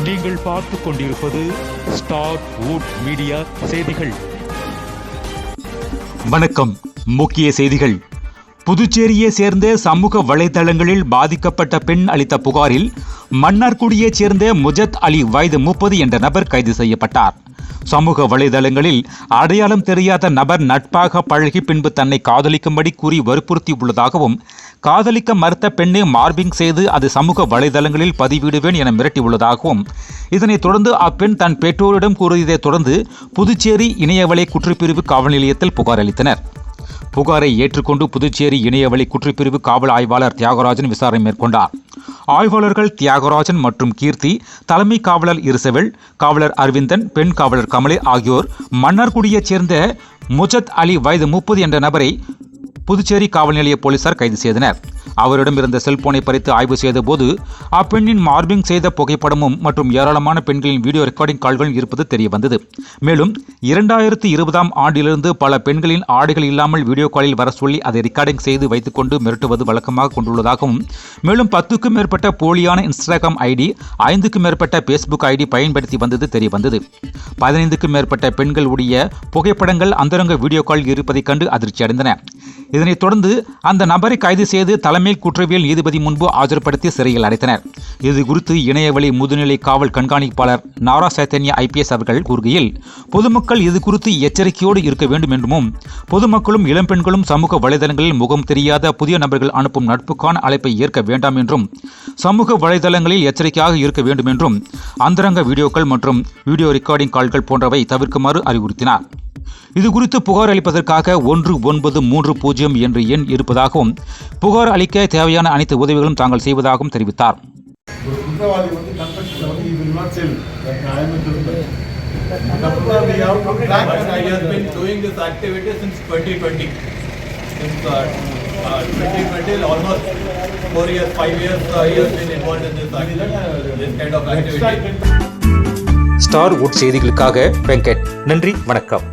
நீங்கள் பார்த்துக் கொண்டிருப்பது ஸ்டார் வுட் மீடியா செய்திகள். வணக்கம். முக்கிய செய்திகள். புதுச்சேரியை சேர்ந்த சமூக வலைதளங்களில் பாதிக்கப்பட்ட பெண் அளித்த புகாரில் மன்னார்குடியைச் சேர்ந்த முஜத் அலி வயது 30 என்ற நபர் கைது செய்யப்பட்டார். சமூக வலைதளங்களில் அடையாளம் தெரியாத நபர் நட்பாக பழகி பின்பு தன்னை காதலிக்கும்படி கூறி வற்புறுத்தியுள்ளதாகவும், காதலிக்க மறுத்த பெண்ணை மார்பிங் செய்து அது சமூக வலைதளங்களில் பதிவிடுவேன் என மிரட்டியுள்ளதாகவும், இதனைத் தொடர்ந்து அப்பெண் தன் பெற்றோரிடம் கூறியதைத் தொடர்ந்து புதுச்சேரி இணையவலை குற்றப்பிரிவு காவல் நிலையத்தில் புகார் அளித்தனர். புகாரை ஏற்றுக்கொண்டு புதுச்சேரி இணையவழி குற்றப்பிரிவு காவல் ஆய்வாளர் தியாகராஜன் விசாரணை மேற்கொண்டார். ஆய்வாளர்கள் தியாகராஜன் மற்றும் கீர்த்தி, தலைமை காவலர் இருசவெல், காவலர் அரவிந்தன், பெண் காவலர் கமலே ஆகியோர் மன்னார்குடியைச் சேர்ந்த முஜத் அலி வயது 30 என்ற நபரை புதுச்சேரி காவல் நிலைய போலீசார் கைது செய்தனர். அவரிடம் இருந்த செல்போனை பறித்து ஆய்வு செய்தபோது அப்பெண்ணின் மார்பிங் செய்த புகைப்படமும் மற்றும் ஏராளமான பெண்களின் வீடியோ ரெக்கார்டிங் கால்கள் இருப்பது தெரியவந்தது. மேலும் 2020ஆம் ஆண்டிலிருந்து பல பெண்களின் ஆடைகள் இல்லாமல் வீடியோ காலில் வர சொல்லி அதை ரெக்கார்டிங் செய்து வைத்துக்கொண்டு மிரட்டுவது வழக்கமாக கொண்டுள்ளதாகவும், மேலும் 10க்கும் மேற்பட்ட போலியான இன்ஸ்டாகிராம் ஐடி, 5க்கும் மேற்பட்ட பேஸ்புக் ஐடி பயன்படுத்தி வந்தது தெரியவந்தது. 15க்கும் மேற்பட்ட பெண்களுடைய புகைப்படங்கள் அந்தரங்க வீடியோ கால் இருப்பதைக் கண்டு அதிர்ச்சி அடைந்தன. இதனைத் தொடர்ந்து அந்த நபரை கைது செய்து தலைமை குற்றவியல் நீதிபதி முன்பு ஆஜர்படுத்தி சிறையில் அடைத்தனர். இது குறித்து இணையவழி முதுநிலை காவல் கண்காணிப்பாளர் நாரா சைத்தன்யா IPS அவர்கள் கூறுகையில், பொதுமக்கள் இது குறித்து எச்சரிக்கையோடு இருக்க வேண்டும் என்றும், பொதுமக்களும் இளம்பெண்களும் சமூக வலைதளங்களில் முகம் தெரியாத புதிய நபர்கள் அனுப்பும் நட்புக்கான அழைப்பை ஏற்க வேண்டாம் என்றும், சமூக வலைதளங்களில் எச்சரிக்கையாக இருக்க வேண்டும் என்றும், அந்தரங்க வீடியோக்கள் மற்றும் வீடியோ ரெக்கார்டிங் கால்கள் போன்றவை தவிர்க்குமாறு அறிவுறுத்தினார். இதுகுறித்து புகார் அளிப்பதற்காக 1930 என்ற எண் இருப்பதாகவும், புகார் அளிக்க தேவையான அனைத்து உதவிகளும் தாங்கள் செய்வதாகவும் தெரிவித்தார். ஸ்டார் வுட் செய்திகளுக்காக வெங்கட். நன்றி, வணக்கம்.